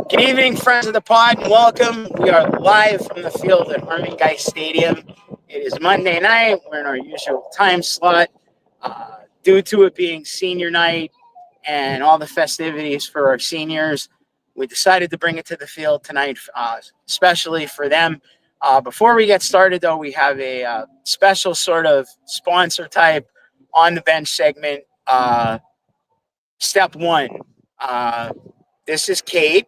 Good evening, friends of the pod, and welcome. We are live from the field at Harmon Stadium. It is Monday night. We're in our usual time slot. Due to it being senior night and all the festivities for our seniors, we decided to bring it to the field tonight, especially for them. Before we get started, though, we have a special sort of sponsor type on the bench segment. Step one. This is Kate,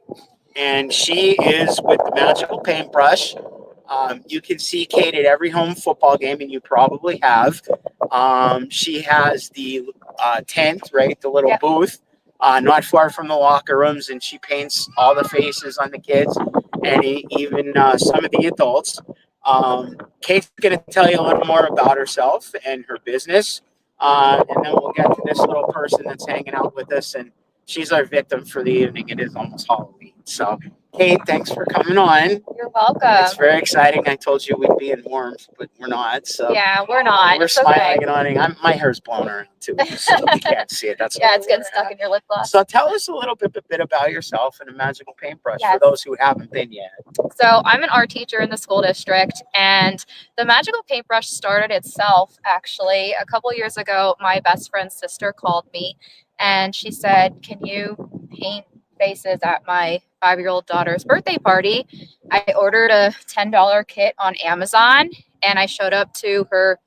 and she is with the Magical Paintbrush. You can see Kate at every home football game, and you probably have. She has the tent, right, the little booth, not far from the locker rooms, and she paints all the faces on the kids and even some of the adults. Kate's going to tell you a little more about herself and her business, and then we'll get to this little person that's hanging out with us, and she's our victim for the evening. It is almost Halloween. So, Kate, thanks for coming on. You're welcome. It's very exciting. I told you we'd be in warmth, but we're not. So yeah, we're not. We're smiling and nodding. My hair's blown around too, so you can't see it. That's yeah, it's getting stuck in your lip gloss. So tell us a little bit about yourself and a Magical Paintbrush for those who haven't been yet. So I'm an art teacher in the school district, and the Magical Paintbrush started itself actually a couple years ago. My best friend's sister called me, and she said, "Can you paint faces at my 5-year-old daughter's birthday party?" I ordered a $10 kit on Amazon, and I showed up to her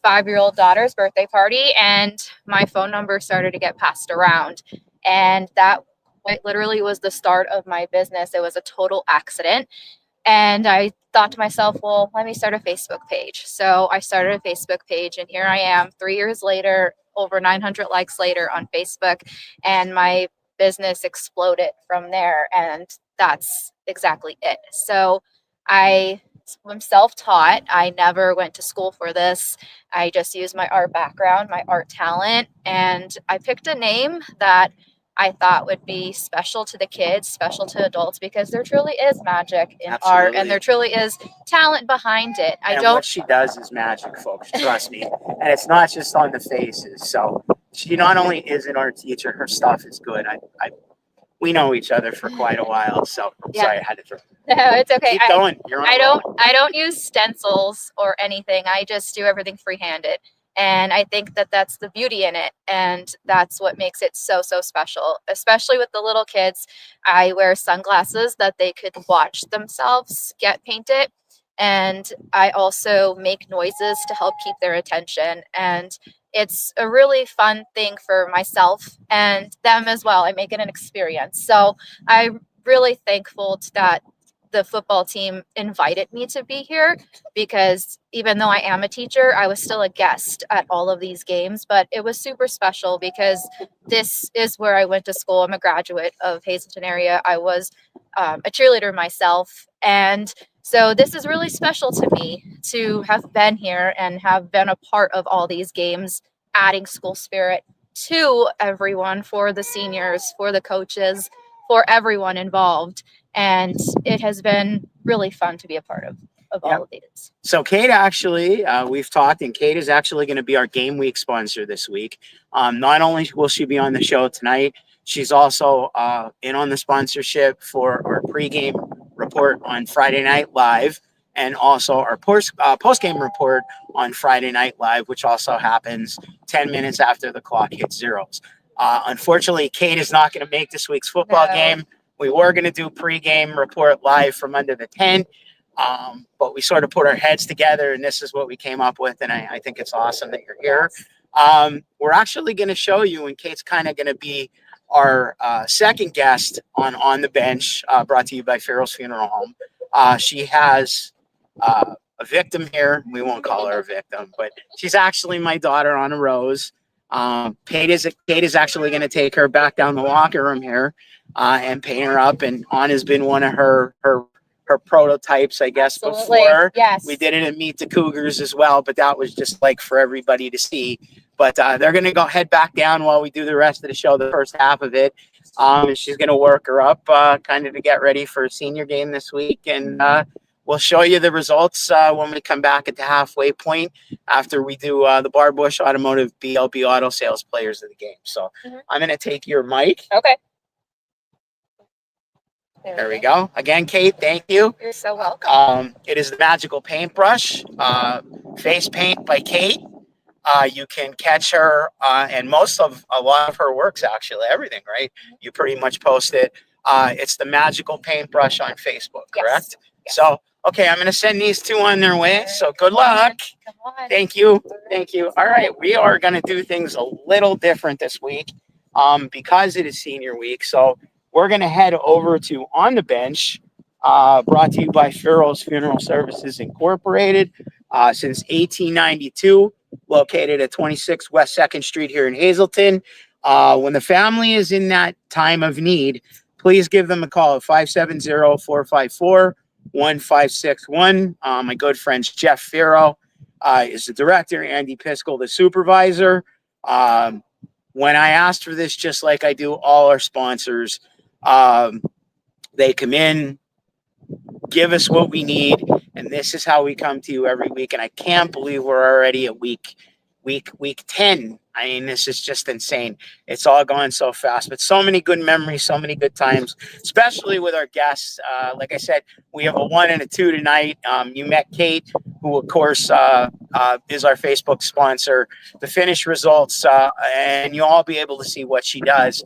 5-year-old daughter's birthday party, and my phone number started to get passed around. And that literally was the start of my business. It was a total accident. And I thought to myself, well, let me start a Facebook page. So I started a Facebook page, and here I am 3 years later, over 900 likes later on Facebook, and my business exploded from there. And that's exactly it. So I'm self-taught. I never went to school for this. I just used my art background, my art talent, and I picked a name that I thought would be special to the kids, special to adults, because there truly is magic in art, and there truly is talent behind it. What she does is magic, folks. Trust me. And it's not just on the faces. So she not only is an art teacher, her stuff is good. We know each other for quite a while, so I'm sorry I had to throw. No, it's okay. Keep going. I don't use stencils or anything. I just do everything free-handed. And I think that that's the beauty in it. And that's what makes it so, so special, especially with the little kids. I wear sunglasses that they could watch themselves get painted. And I also make noises to help keep their attention. And it's a really fun thing for myself and them as well. I make it an experience. So I'm really thankful that the football team invited me to be here, because even though I am a teacher, I was still a guest at all of these games. But it was super special because this is where I went to school. I'm a graduate of Hazleton area. I was a cheerleader myself. And so this is really special to me to have been here and have been a part of all these games, adding school spirit to everyone, for the seniors, for the coaches, for everyone involved. And it has been really fun to be a part of all of these. So Kate, actually, we've talked, and Kate is actually going to be our game week sponsor this week. Not only will she be on the show tonight, she's also in on the sponsorship for our pregame report on Friday Night Live, and also our post-game report on Friday Night Live, which also happens 10 minutes after the clock hits zeros. Unfortunately, Kate is not going to make this week's football game. We were going to do pregame report live from under the tent, but we sort of put our heads together, and this is what we came up with, and I think it's awesome that you're here. We're actually going to show you, and Kate's kind of going to be our second guest on the bench, brought to you by Farrell's Funeral Home. She has a victim here. We won't call her a victim, but she's actually my daughter, Anna Rose. Kate is actually going to take her back down the locker room here and paint her up. And Anna's been one of her prototypes, I guess, before. Yes. We did it at Meet the Cougars as well, but that was just like for everybody to see. But they're going to head back down while we do the rest of the show, the first half of it. And she's going to work her up kind of to get ready for a senior game this week. And we'll show you the results when we come back at the halfway point after we do the Bar Bush Automotive BLB Auto Sales Players of the Game. So I'm going to take your mic. Okay. There we go. Again, Kate, thank you. You're so welcome. It is the Magical Paintbrush, face paint by Kate. You can catch her and a lot of her works, actually, everything, right? You pretty much post it. It's the Magical Paintbrush on Facebook, correct? Yes. So, okay, I'm going to send these two on their way. So good luck. Come on. Thank you. Thank you. All right, we are going to do things a little different this week because it is senior week. So we're going to head over to On the Bench, brought to you by Farrell's Funeral Services Incorporated since 1892. Located at 26 West 2nd Street here in Hazleton. When the family is in that time of need, please give them a call at 570-454-1561. My good friend Jeff Farrow is the director, Andy Piskel, the supervisor. When I asked for this, just like I do all our sponsors, they come in, give us what we need, and this is how we come to you every week. And I can't believe we're already at week 10. I mean, this is just insane. It's all gone so fast, but so many good memories, so many good times, especially with our guests. Like I said, we have a 1 and a 2 tonight. You met Kate, who of course is our Facebook sponsor. The finished results, and you'll all be able to see what she does,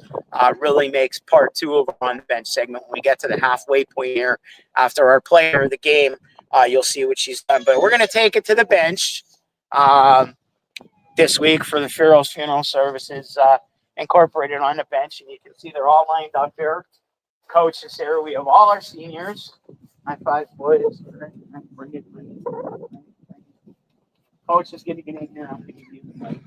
really makes part 2 of our On the Bench segment. When we get to the halfway point here, after our player of the game, you'll see what she's done. But we're going to take it to the bench this week for the Farrell's Funeral Services Incorporated On the Bench. And you can see they're all lined up here. Coach is here. We have all our seniors. High five, boys. Coach is going to get in here. I'm going to give you the mic.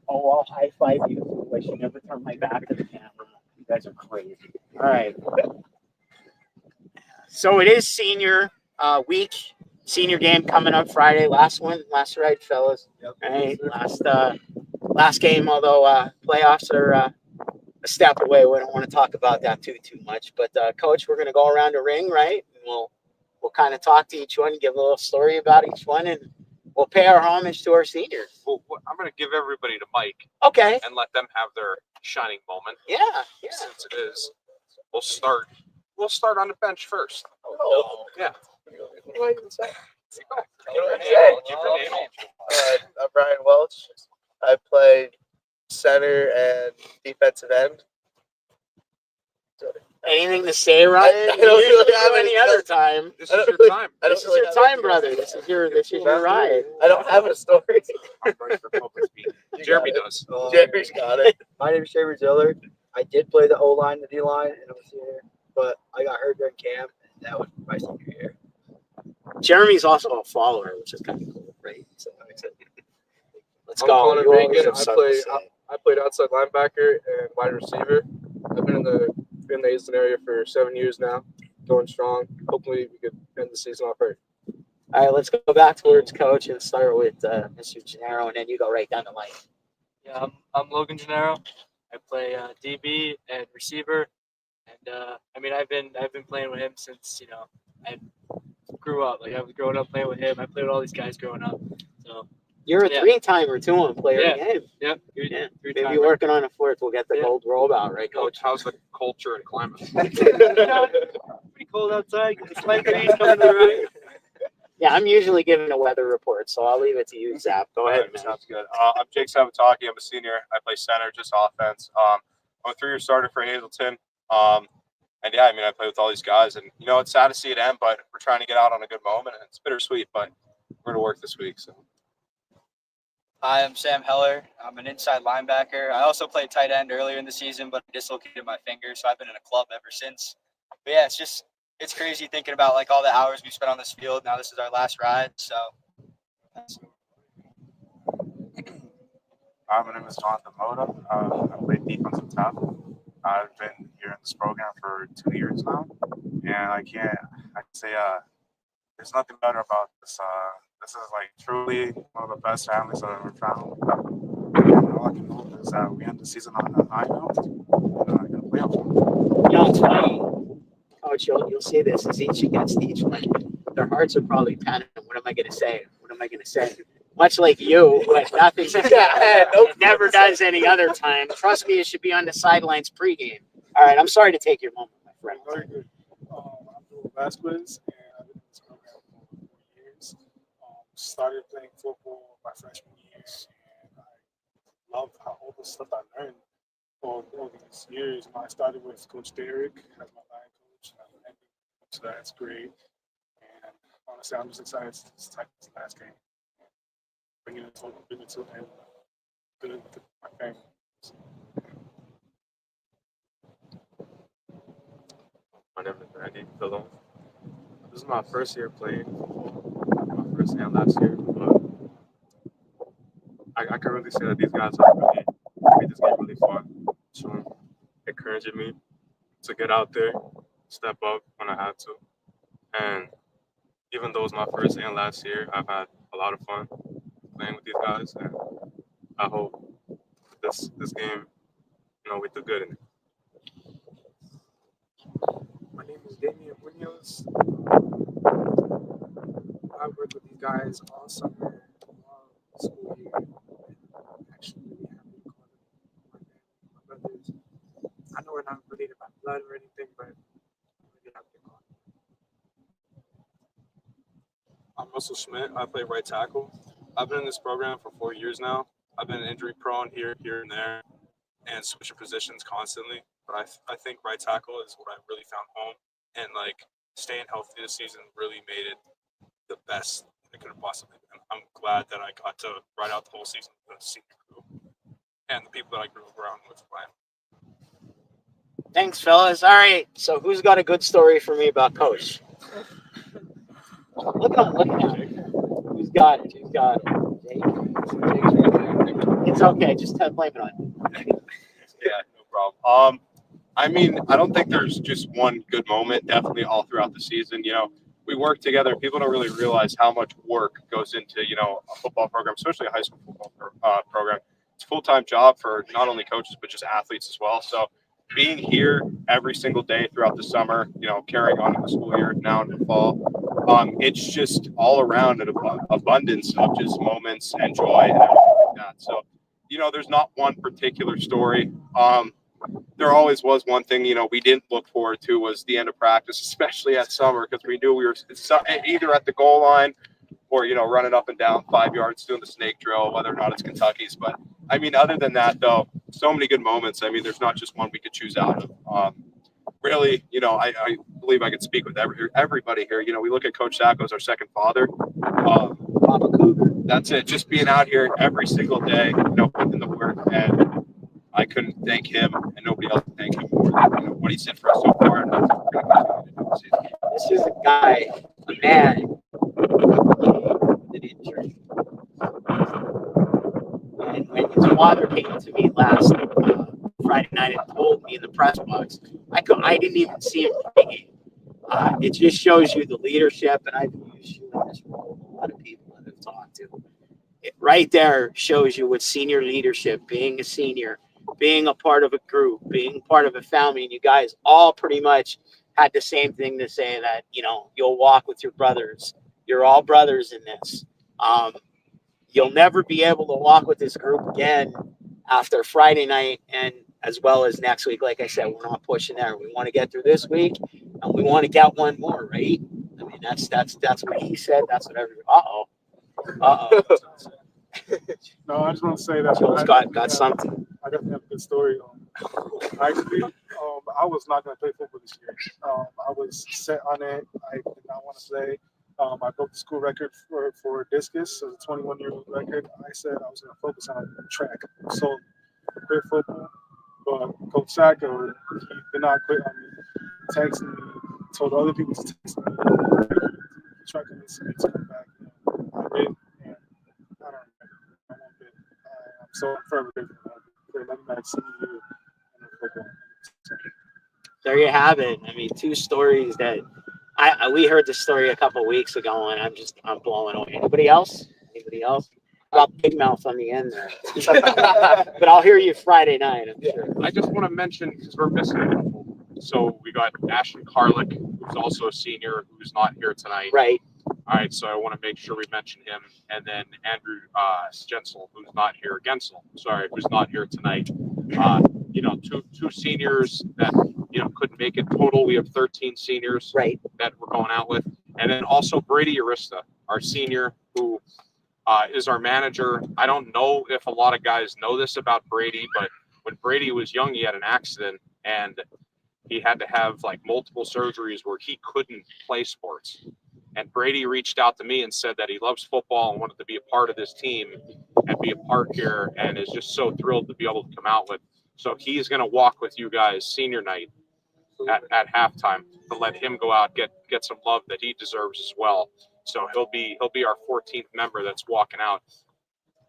Oh, I'll high five you. I should never turn my back to the camera. You guys are crazy. All right. So it is senior week. Senior game coming up Friday. Last right, fellas. Yep. All right. Last game, although playoffs are a step away. We don't want to talk about that too much. But Coach, we're going to go around the ring, right? And we'll kind of talk to each one, give a little story about each one, and we'll pay our homage to our seniors. Well, I'm going to give everybody the mic. Okay. And let them have their shining moment. Yeah. Since it is, we'll start on the bench first. Oh. Yeah. I'm Brian Welch. I play center and defensive end. Anything to say, Ryan? I don't really have any other time. This is your time. This is your time, brother. This is your ride. I don't have a story. Jeremy does. Jeremy's got it. My name is Schaefer Ziller. I did play the O-line, the D-line, and I was here, but I got hurt during camp, and that was my senior year. Jeremy's also a follower, which is kind of cool, right? So let's I'm go. Connor You always Bacon. have something to say. I played outside linebacker and wide receiver. I've been in the Hazleton area for 7 years now, going strong. Hopefully, we could end the season off right. All right, let's go back towards Coach and start with Mr. Gennaro, and then you go right down the line. Yeah, I'm Logan Gennaro. I play DB and receiver, and I've been playing with him since I grew up. Like I was growing up playing with him. I played with all these guys growing up. So you're a three-timer too on player of the game. Yep. Yeah. Maybe working on a fourth. We'll get the gold rollout, right, Coach? How's the culture and climate? Pretty cold outside. It's light breeze coming around. Yeah, I'm usually giving a weather report, so I'll leave it to you, Zap. Go ahead, man. Sounds good. I'm Jake Sabataki. I'm a senior. I play center, just offense. I'm a 3-year starter for Hazleton. And yeah, I play with all these guys, and it's sad to see it end, but we're trying to get out on a good moment, and it's bittersweet, but we're going to work this week. So. Hi, I'm Sam Heller. I'm an inside linebacker. I also played tight end earlier in the season, but I dislocated my finger, so I've been in a club ever since. But yeah, it's crazy thinking about like all the hours we spent on this field. Now this is our last ride, so. My name is Jonathan Moda. I play defensive tackle. I've been here in this program for 2 years now, and I can say there's nothing better about this. This is like truly one of the best families I've ever found. And all I can hope is that we end the season on a high note and get a playoff. It's funny, Coach. You'll see this as each against each. Like their hearts are probably panicking. What am I going to say? What am I going to say? Much like you, but nothing never does any other time. Trust me, it should be on the sidelines pregame. All right, I'm sorry to take your moment, my friends. Very good. I'm Joel Vasquez, and I've been in this program for 4 years. Started playing football my freshman year, and I love all the stuff I learned all these years. I started with Coach Derek as my line coach, so that's great. And honestly, I'm just excited to start this last game, bringing it to an end, good to my family. My name is Andy Philon. This is my first year playing football, my first and last year, but I can really say that these guys have really made this game really fun, so encouraging me to get out there, step up when I had to. And even though it's my first and last year, I've had a lot of fun playing with these guys, and I hope this game, we do good in it. My name is Damian Munoz. I worked with these guys all summer, all school year. And actually, really happy to call them my family, my brothers. I know we're not related by blood or anything, but I'm really happy to call them. I'm Russell Schmidt. I play right tackle. I've been in this program for 4 years now. I've been injury prone here and there, and switching positions constantly. But I think right tackle is what I really found home, and staying healthy this season really made it the best it could have possibly been. I'm glad that I got to ride out the whole season with the senior crew and the people that I grew up around with playing. Thanks, fellas. All right. So who's got a good story for me about Coach? Look at him looking at it. Who's got it? Who's got it? It's okay. Just blame it on him. Yeah, no problem. I mean, I don't think there's just one good moment. Definitely all throughout the season. We work together. People don't really realize how much work goes into, a football program, especially a high school football program. It's a full-time job for not only coaches, but just athletes as well. So being here every single day throughout the summer, carrying on in the school year now in the fall, it's just all around an abundance of just moments and joy and everything like that. So, there's not one particular story. There always was one thing, we didn't look forward to was the end of practice, especially at summer, because we knew we were either at the goal line or, running up and down 5 yards doing the snake drill, whether or not it's Kentucky's. But, I mean, other than that, though, so many good moments. I mean, there's not just one we could choose out of. Really, I believe I could speak with everybody here. We look at Coach Sacco as our second father. Papa Cougar. That's it. Just being out here every single day, putting in the work, and I couldn't thank him, and nobody else can thank him more than what he did for us so far. And that's what we're going to continue to do this season. This is a guy, a man, with an injury. And when his father came to me last Friday night and told me in the press box, I didn't even see him pregame. It just shows you the leadership, and I've used you in this role with a lot of people that I've talked to. It right there shows you what senior leadership, being a senior, being a part of a group, being part of a family, and you guys all pretty much had the same thing to say, that you'll walk with your brothers. You're all brothers in this. You'll never be able to walk with this group again after Friday night, and as well as next week. Like I said, we're not pushing there. We want to get through this week, and we want to get one more, right? I mean, that's what he said. That's what everybody. No, I just want to say that Joel's got something. I definitely have a good story. Actually, I was not going to play football this year. I was set on it. I did not want to play. I broke the school record for discus, as a 21-year-old record. I said I was going to focus on track. So I quit football, but Coach Sacco, he did not quit on me. He texted me, told other people to text me. He tried to convince me to come back. I did, and I don't remember. I won't bit. I'm so forever grateful for letting me see you in football. There you have it. I mean, two stories that we heard the story a couple of weeks ago, and I'm blowing away. Anybody else? Got big mouth on the end there. But I'll hear you Friday night, I'm sure. I just want to mention, because we're missing a couple. So we got Ashton Carlick, who's also a senior, who's not here tonight. Right. All right, so I want to make sure we mention him. And then Andrew Gensel, who's not here. Who's not here tonight. Two seniors that couldn't make it. Total, we have 13 seniors Right. that we're going out with. And then also Brady Arista, our senior, who is our manager. I don't know if a lot of guys know this about Brady, but when Brady was young, he had an accident and he had to have like multiple surgeries where he couldn't play sports. And Brady reached out to me and said that he loves football and wanted to be a part of this team and be a part here, and is just so thrilled to be able to come out with. So he's going to walk with you guys senior night at halftime to let him go out, get some love that he deserves as well. So he'll be our 14th member that's walking out.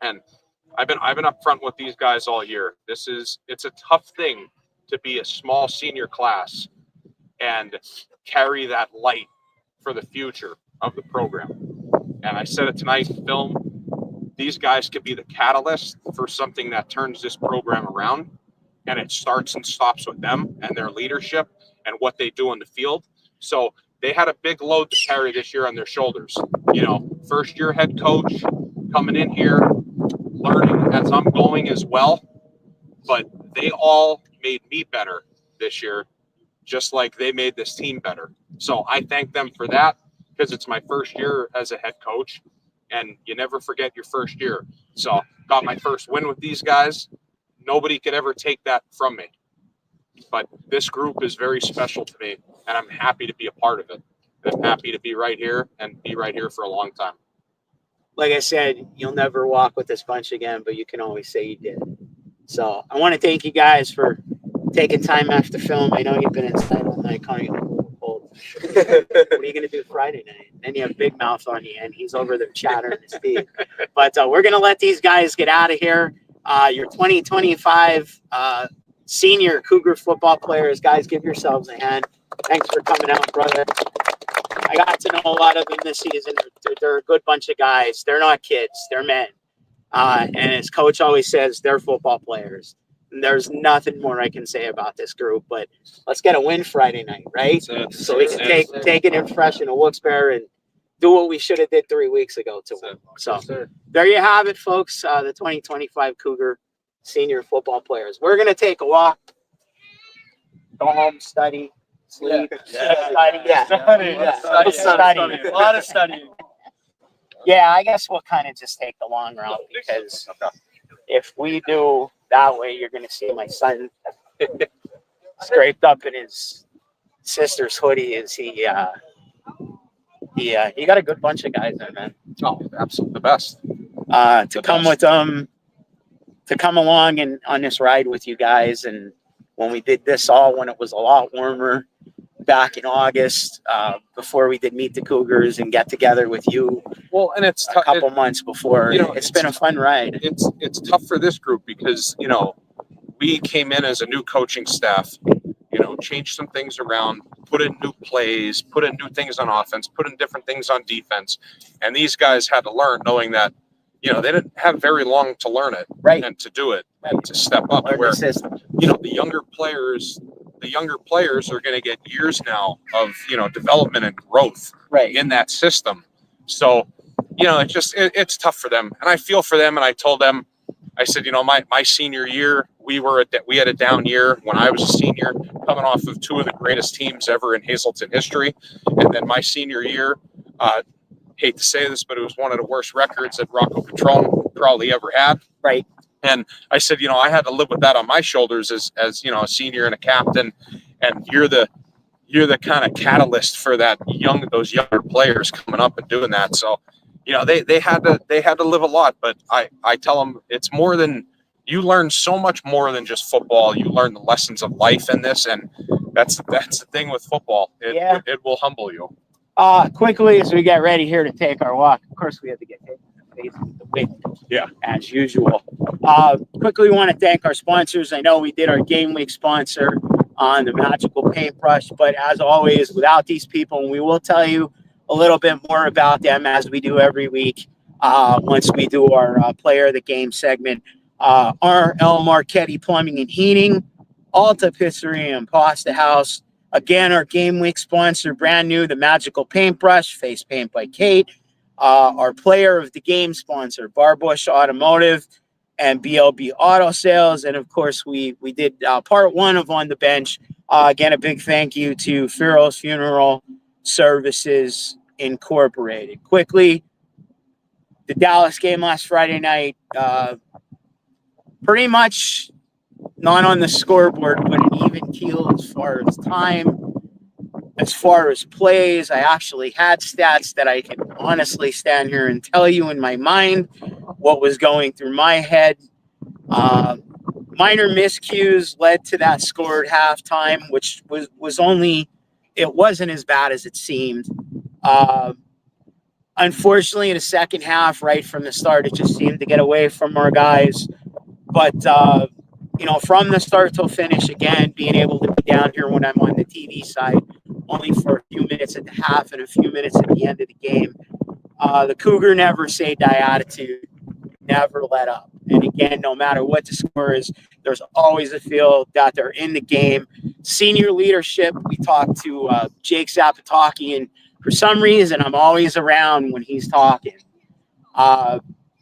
And I've been up front with these guys all year. It's a tough thing to be a small senior class and carry that light for the future of the program. And I said it tonight in film, these guys could be the catalyst for something that turns this program around. And it starts and stops with them and their leadership and what they do in the field. So they had a big load to carry this year on their shoulders. First year head coach coming in here, learning as I'm going as well. But they all made me better this year, just like they made this team better. So I thank them for that, because it's my first year as a head coach, and you never forget your first year. So got my first win with these guys. Nobody could ever take that from me. But this group is very special to me, and I'm happy to be a part of it. And I'm happy to be right here and be right here for a long time. Like I said, you'll never walk with this bunch again, but you can always say you did. So I want to thank you guys for taking time after film. I know you've been inside all night, calling you cold. What are you going to do Friday night? Then you have Big Mouth on you, and he's over there chattering his teeth. But we're going to let these guys get out of here. Your 2025 senior Cougar football players, guys, give yourselves a hand. Thanks for coming out, brother. I got to know a lot of them this season. They're a good bunch of guys. They're not kids. They're men. And as Coach always says, they're football players. And there's nothing more I can say about this group. But let's get a win Friday night, right? So we can take it in fresh in a Wilkes-Barre and do what we should have did 3 weeks ago to win. So there you have it, folks. The 2025 Cougar senior football players. We're going to take a walk, go home, study, sleep, study. A lot of studying. Yeah, I guess we'll kind of just take the long route, because if we do that way, you're going to see my son scraped up in his sister's hoodie. He got a good bunch of guys there, man. Oh, absolutely the best. To come along and on this ride with you guys, and when we did this all when it was a lot warmer back in August, before we did Meet the Cougars and get together with you. Well, and it's a couple months before. It's been a fun ride. It's tough for this group because we came in as a new coaching staff. Changed some things around, put in new plays, put in new things on offense, put in different things on defense, and these guys had to learn, knowing that they didn't have very long to learn it, right, and to do it, and to step up. Where the younger players are going to get years now of development and growth, right, in that system. So it's tough for them, and I feel for them. And I told them, I said, my senior year, we had a down year when I was a senior, coming off of two of the greatest teams ever in Hazleton history, and then my senior year, hate to say this, but it was one of the worst records that Rocco Patron probably ever had. Right. And I said, I had to live with that on my shoulders as a senior and a captain, and you're the kind of catalyst for those younger players coming up and doing that. So, they had to live a lot, but I tell them it's more than, you learn so much more than just football. You learn the lessons of life in this, and that's the thing with football. It will humble you. Quickly, as we get ready here to take our walk, of course we had to get hit in the face with the wind, as usual. Quickly, we want to thank our sponsors. I know we did our game week sponsor on the Magical Paintbrush, but as always, without these people, and we will tell you a little bit more about them as we do every week once we do our player of the game segment. R.L. Marchetti Plumbing and Heating, Alta Pizzeria and Pasta House. Again, our game week sponsor, brand new, the Magical Paintbrush, face paint by Kate. Our player of the game sponsor, Barbush Automotive and BLB Auto Sales. And of course, we did part one of On the Bench Again, a big thank you to Firo's Funeral Services Incorporated. Quickly, the Dallas game last Friday night, pretty much not on the scoreboard, but an even keel as far as time, as far as plays. I actually had stats that I can honestly stand here and tell you in my mind what was going through my head. Minor miscues led to that score at halftime, which was only, it wasn't as bad as it seemed. Unfortunately, in the second half, right from the start, it just seemed to get away from our guys. But, from the start till finish, again, being able to be down here when I'm on the TV side, only for a few minutes at the half and a few minutes at the end of the game, the Cougar never say die attitude, never let up. And again, no matter what the score is, there's always a feel that they're in the game. Senior leadership, we talked to Jake Zapataki, and for some reason, I'm always around when he's talking.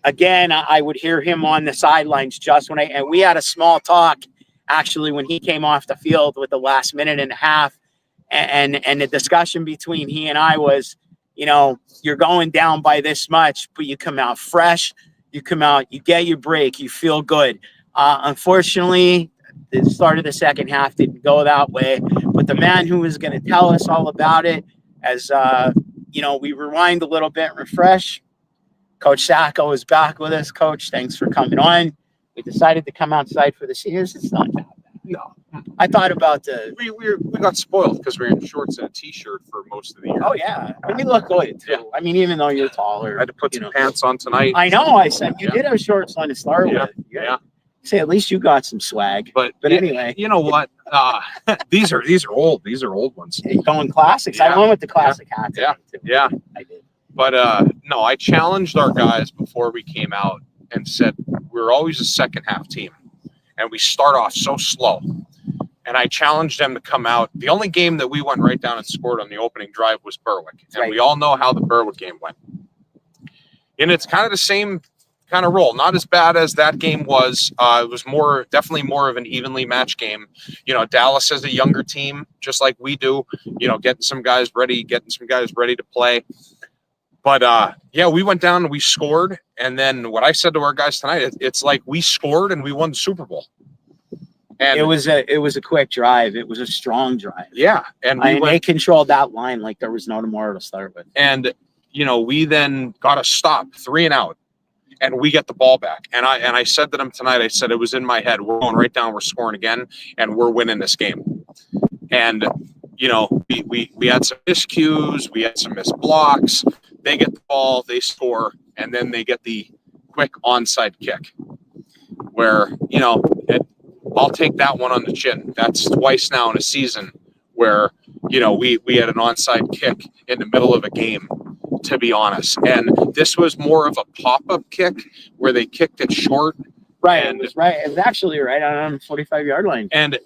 Again, I would hear him on the sidelines just and we had a small talk actually when he came off the field with the last minute and a half. And the discussion between he and I was, you're going down by this much, but you come out fresh. You come out, you get your break, you feel good. Unfortunately, the start of the second half didn't go that way. But the man who was going to tell us all about it, as we rewind a little bit, refresh. Coach Sacco is back with us. Coach, thanks for coming on. We decided to come outside for the seniors. It's not that bad. No, I thought about we got spoiled because we were in shorts and a t-shirt for most of the year. Oh yeah, and we look good too. Yeah. I mean, even though you're taller, I had to put some pants on tonight. I know. I said you did have shorts on to start with. Yeah. Say at least you got some swag. But anyway, you know what? These are old. These are old ones. You're going classics. I went with the classic hat. Yeah. I did. But no, I challenged our guys before we came out and said we're always a second half team, and we start off so slow. And I challenged them to come out. The only game that we went right down and scored on the opening drive was Berwick, and we all know how the Berwick game went. And it's kind of the same kind of role, not as bad as that game was. It was definitely more of an evenly matched game. Dallas is a younger team, just like we do. Getting some guys ready to play. But we went down and we scored. And then what I said to our guys tonight, it's like we scored and we won the Super Bowl. And it was a quick drive. It was a strong drive. Yeah, and they controlled that line like there was no tomorrow to start with. And we then got a stop, 3 and out, and we get the ball back. And I said to them tonight, I said it was in my head. We're going right down. We're scoring again, and we're winning this game. And we had some miscues, we had some missed blocks. They get the ball, they score, and then they get the quick onside kick, where I'll take that one on the chin. That's twice now in a season where, we had an onside kick in the middle of a game, to be honest. And this was more of a pop-up kick where they kicked it short. Right. It was actually right on the 45-yard line. And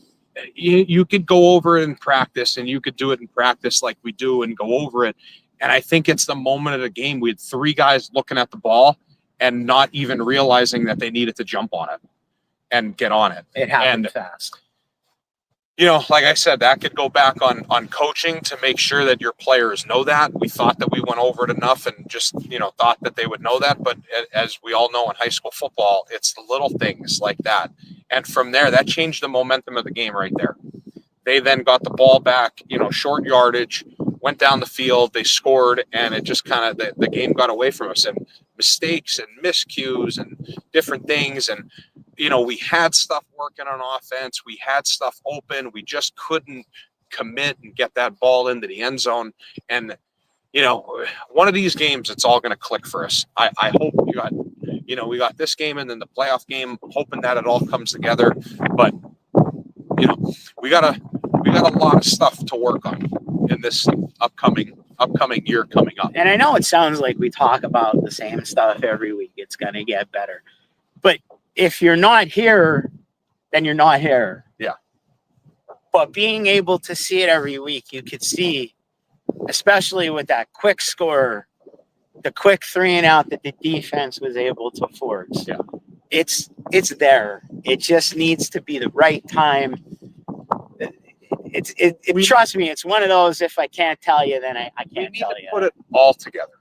you could go over it in practice, and you could do it in practice like we do and go over it. And I think it's the moment of the game. We had 3 guys looking at the ball and not even realizing that they needed to jump on it and get on it. It happened fast. Like I said, that could go back on coaching to make sure that your players know that. We thought that we went over it enough and just, thought that they would know that. But as we all know in high school football, it's the little things like that. And from there, that changed the momentum of the game right there. They then got the ball back, short yardage, went down the field, they scored, and it just kind of, the game got away from us. And mistakes and miscues and different things. And we had stuff working on offense. We had stuff open. We just couldn't commit and get that ball into the end zone. And, one of these games, it's all going to click for us. I hope we got this game and then the playoff game, hoping that it all comes together. But, we got a lot of stuff to work on in this upcoming year coming up. And I know it sounds like we talk about the same stuff every week. It's going to get better. But if you're not here, then you're not here. Yeah. But being able to see it every week, you could see, especially with that quick score, the quick 3 and out that the defense was able to force. Yeah. It's there. It just needs to be the right time. trust me, it's one of those, if I can't tell you, then I can't need tell to you. put it all together.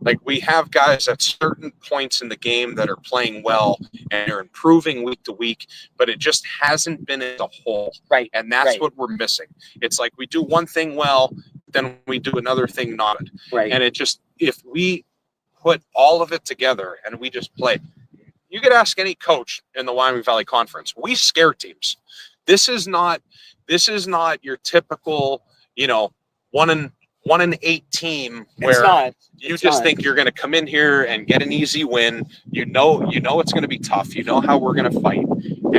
Like, we have guys at certain points in the game that are playing well and they're improving week to week, but it just hasn't been as a whole. Right. And that's right. what we're missing. It's like we do one thing well, then we do another thing not. Right. And it just, if we put all of it together and we just play, you could ask any coach in the Wyoming Valley Conference. We scare teams. This is not your typical, 1-8 team where you just think you're going to come in here and get an easy win. You know it's going to be tough. You know how we're going to fight,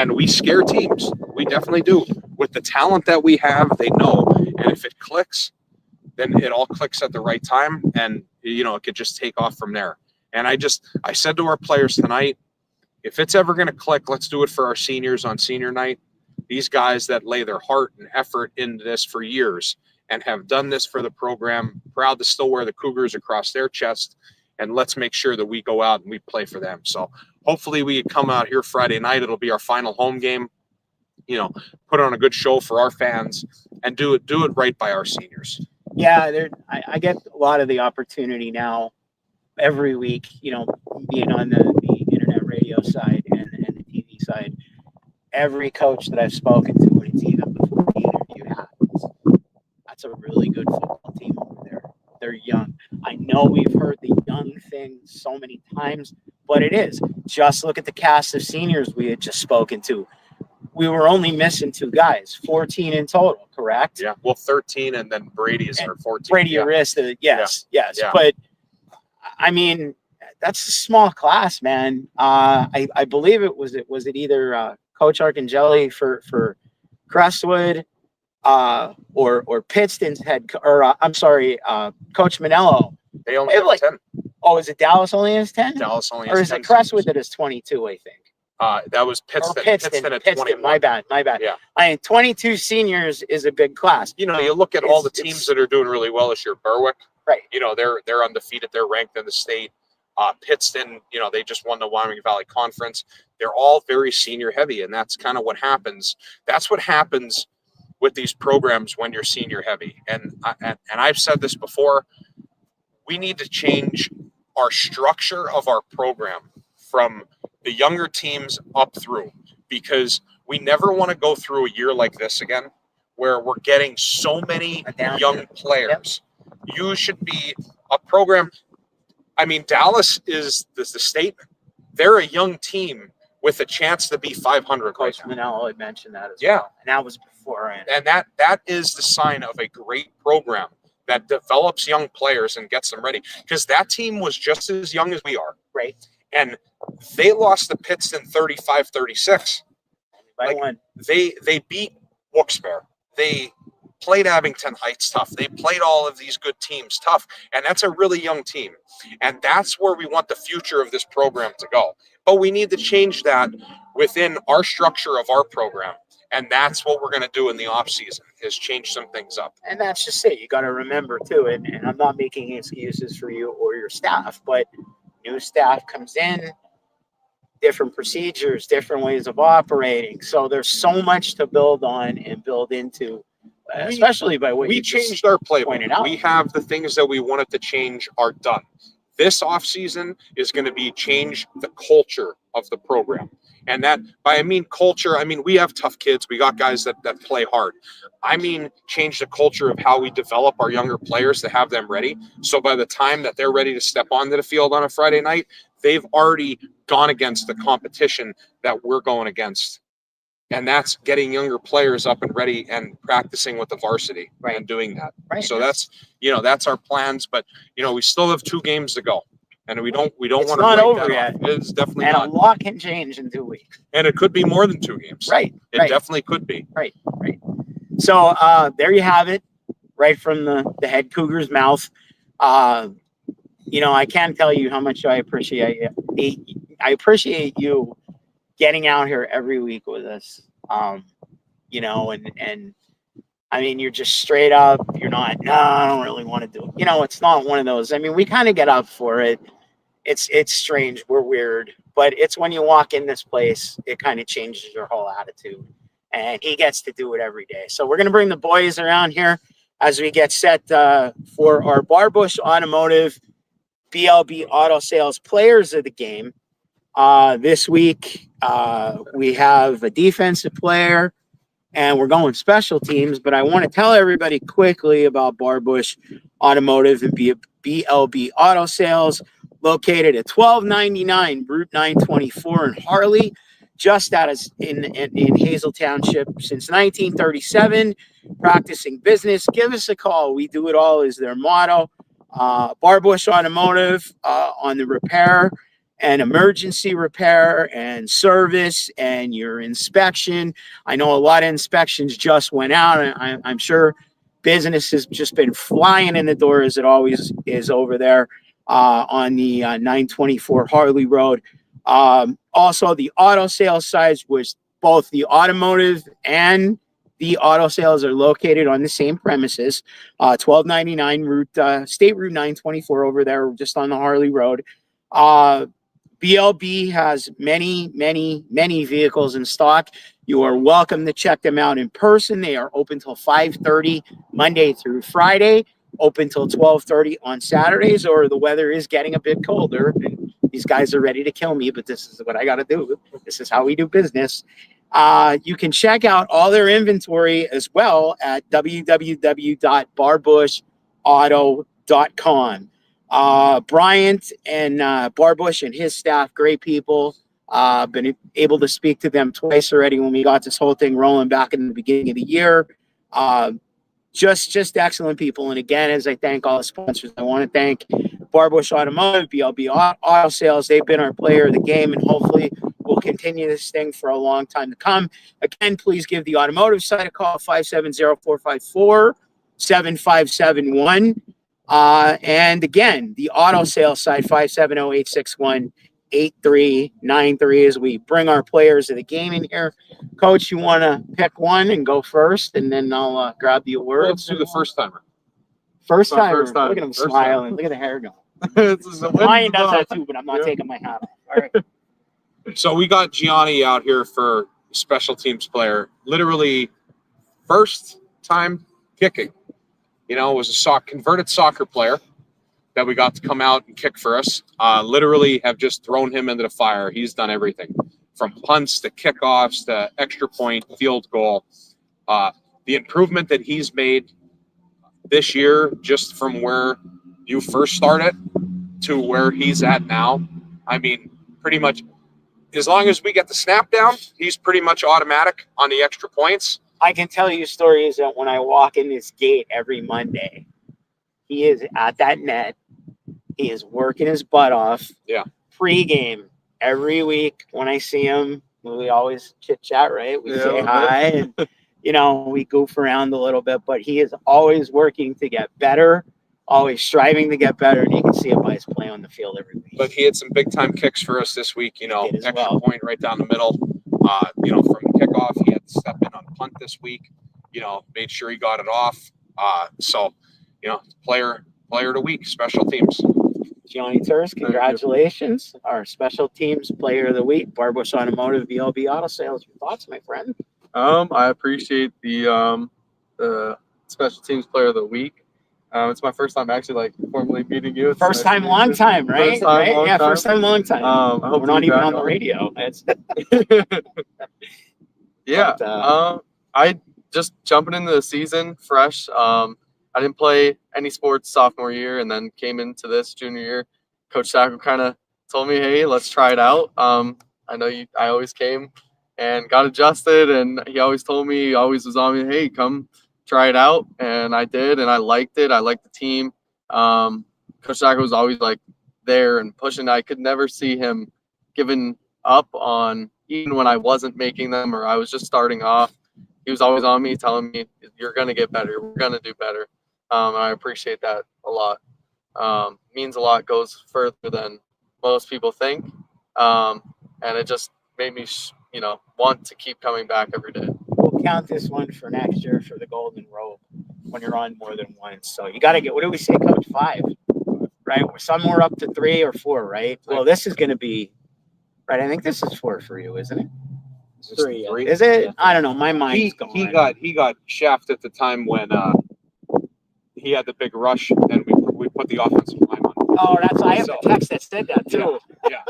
and we scare teams. We definitely do. With the talent that we have, they know, and if it clicks, then it all clicks at the right time, and it could just take off from there. And I said to our players tonight, if it's ever going to click, let's do it for our seniors on senior night. These guys that lay their heart and effort into this for years and have done this for the program, proud to still wear the Cougars across their chest. And let's make sure that we go out and we play for them. So hopefully we come out here Friday night. It'll be our final home game, put on a good show for our fans and do it right by our seniors. Yeah, I get a lot of the opportunity now every week, being on the internet radio side and the TV side. Every coach that I've spoken to, and it's even before the interview happens, that's a really good football team over there. They're young. I know we've heard the young thing so many times, but it is. Just look at the cast of seniors we had just spoken to. We were only missing 2 guys, 14 in total, correct? Yeah, well, 13, and then Brady is our 14. Brady Arista, yes. Yeah. But, I mean, that's a small class, man. I believe it was either Coach Arcangeli for Crestwood or Pittston's Coach Manello. They only have 10. Oh, is it Dallas only has 10? Dallas only has 10. Or is it Crestwood that has 22, I think? That was Pittston. Or Pittston at 21. My bad. Yeah. 22 seniors is a big class. You look at all the teams that are doing really well this year. Berwick, right? They're undefeated. They're ranked in the state. Pittston, they just won the Wyoming Valley Conference. They're all very senior heavy, and that's kind of what happens. That's what happens with these programs when you're senior heavy. And I've said this before. We need to change our structure of our program from the younger teams up through, because we never want to go through a year like this again, where we're getting so many young players. Yep. You should be a program. I mean, Dallas is the statement. They're a young team with a chance to be 500. Coach Manello had mentioned that as well. And that was beforehand. And that is the sign of a great program that develops young players and gets them ready. Because that team was just as young as we are. Right. And they lost to Pittston 35-36. They beat Wilkes-Barre. They played Abington Heights tough. They played all of these good teams tough. And that's a really young team. And that's where we want the future of this program to go. But we need to change that within our structure of our program. And that's what we're going to do in the off season, is change some things up. And that's just it. You got to remember too, and I'm not making excuses for you or your staff, but new staff comes in, different procedures, different ways of operating. So there's so much to build on and build into, especially by what we you changed our playbook. We have the things that we wanted to change are done. This offseason is going to be change the culture of the program. And that, I mean culture, I mean, we have tough kids. We got guys that play hard. I mean, change the culture of how we develop our younger players to have them ready. So by the time that they're ready to step onto the field on a Friday night, they've already gone against the competition that we're going against. And that's getting younger players up and ready and practicing with the varsity and doing that. Right. So that's our plans, but we still have 2 games to go. And we don't want to. It's not over yet. It's definitely and not. And a lot can change in 2 weeks. And it could be more than 2 games. Right. It definitely could be. Right. So there you have it, right from the head Cougar's mouth. I can't tell you how much I appreciate you getting out here every week with us. And I mean, you're just straight up. You're not, no, I don't really want to do it. It's not one of those. I mean, we kind of get up for it. It's strange. We're weird. But it's when you walk in this place, it kind of changes your whole attitude. and he gets to do it every day. So we're going to bring the boys around here as we get set for our Barbush Automotive BLB Auto Sales Players of the Game. This week, we have a defensive player, and we're going special teams, but I want to tell everybody quickly about Barbush Automotive and BLB Auto Sales, located at 1299 Route 924 in Harley, just out of in Hazel Township since 1937, practicing business. Give us a call. We do it all is their motto. Barbush Automotive on the repair and emergency repair and service and your inspection. I know a lot of inspections just went out, and I'm sure business has just been flying in the door as it always is over there on the 924 Harley Road. Also, the auto sales sites, which both the automotive and the auto sales are located on the same premises, 1299 State Route 924 over there, just on the Harley Road. BLB has many vehicles in stock. You are welcome to check them out in person. They are open till 5:30 Monday through Friday, open till 12:30 on Saturdays, or the weather is getting a bit colder and these guys are ready to kill me, but this is what I got to do. This is how we do business. You can check out all their inventory as well at www.barbushauto.com. Bryant and Barbush and his staff, great people. Been able to speak to them twice already when we got this whole thing rolling back in the beginning of the year. Just excellent people. And again, as I thank all the sponsors, I want to thank Barbush Automotive, BLB Auto Sales. They've been our player of the game, and hopefully we'll continue this thing for a long time to come. Again, please give the automotive side a call, 570-454-7571. And again, the auto sales side, 570-861-8393, as we bring our players of the game in here. Coach, you want to pick one and go first, and then I'll grab the awards. Let's do the first timer. First timer. First time. Look at him First smiling. time. Look at the hair going. It's a win. Ryan does that too, but I'm not taking my hat off. All right. So we got Gianni out here for special teams player. Literally first time kicking. You know, it was a converted soccer player that we got to come out and kick for us. Literally have just thrown him into the fire. He's done everything from punts to kickoffs to extra point, field goal. The improvement that he's made this year, just from where you first started to where he's at now, I mean, pretty much as long as we get the snap down, he's pretty much automatic on the extra points. I can tell you stories that when I walk in this gate every Monday, he is at that net. He is working his butt off. Yeah. Pre-game every week when I see him, we always chit chat, right? We say hi and, we goof around a little bit, but he is always working to get better, always striving to get better. And you can see it by his play on the field every week. But he had some big time kicks for us this week, extra point right down the middle. From the kickoff, he had to step in on punt this week, made sure he got it off. Player of the week, special teams. Gianni Turris, congratulations. Our special teams player of the week, Barbush Automotive, BLB Auto Sales. Your thoughts, my friend? I appreciate the special teams player of the week. It's my first time actually formally meeting you. First time, long time, right? First time, long time. First time, long time. I hope we're not even on the radio. It's yeah. I just jumping into the season fresh. I didn't play any sports sophomore year, and then came into this junior year. Coach Sacco kind of told me, "Hey, let's try it out." I know I always came and got adjusted, and he always told me, he always was on me, "Hey, come try it out," and I did, and I liked it. I liked the team. Coach Sacco was always there and pushing. I could never see him giving up on, even when I wasn't making them or I was just starting off. He was always on me, telling me, "You're gonna get better. We're gonna do better." And I appreciate that a lot. Means a lot, goes further than most people think. And it just made me, want to keep coming back every day. We'll count this one for next year for the Golden Robe when you're on more than once. So you got to get, what do we say, Coach? 5, right? Some were up to 3 or 4, right? Well, this is going to be, right? I think this is 4 for you, isn't it? Is this 3. three? Is it? Yeah. I don't know. My mind's He gone. got shafted at the time when he had the big rush and we put the offensive line on. Oh, I have So- a text that said that too. Yeah.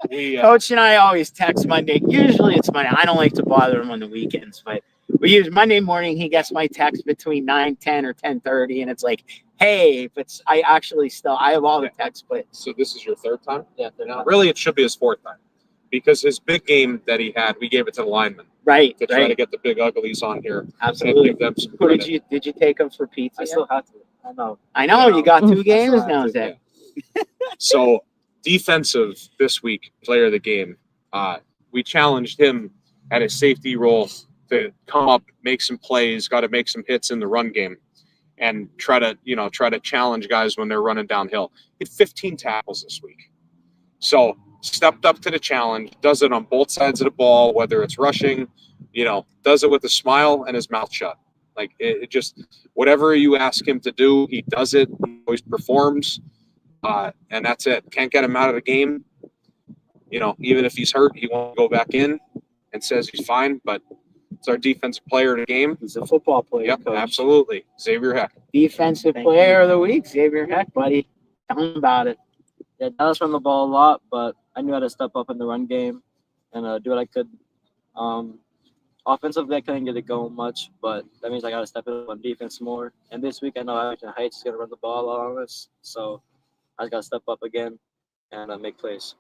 We Coach and I always text Monday. Usually it's Monday. I don't like to bother him on the weekends, but we use Monday morning. He gets my text between 9, 10, or 10:30, and it's like, hey, but I actually still I have all the texts, but so this is your third time? Yeah. No, really, it should be his fourth time because his big game that he had, we gave it to the linemen right, to try to right, get the big uglies on here and absolutely. give them some Who credit. did you take him for pizza? I yet? still have to. I know. I know you got 2 games have now, to, Zach. So defensive this week, player of the game. We challenged him at his safety role to come up, make some plays, got to make some hits in the run game, and try to challenge guys when they're running downhill. He had 15 tackles this week. So stepped up to the challenge, does it on both sides of the ball, whether it's rushing, does it with a smile and his mouth shut. Like it just, whatever you ask him to do, he does it. He always performs. And that's it. Can't get him out of the game. Even if he's hurt, he won't go back in and says he's fine. But it's our defensive player of the game. He's a football player. Yep, Coach. absolutely. Xavier Heck. Defensive player of the week, Xavier Heck, buddy. Tell him about it. Yeah, Dallas run the ball a lot, but I knew how to step up in the run game and do what I could. Offensively, I couldn't get it going much, but that means I got to step up on defense more. And this week, I know Abington Heights is going to run the ball on us, so I just got to step up again and make plays.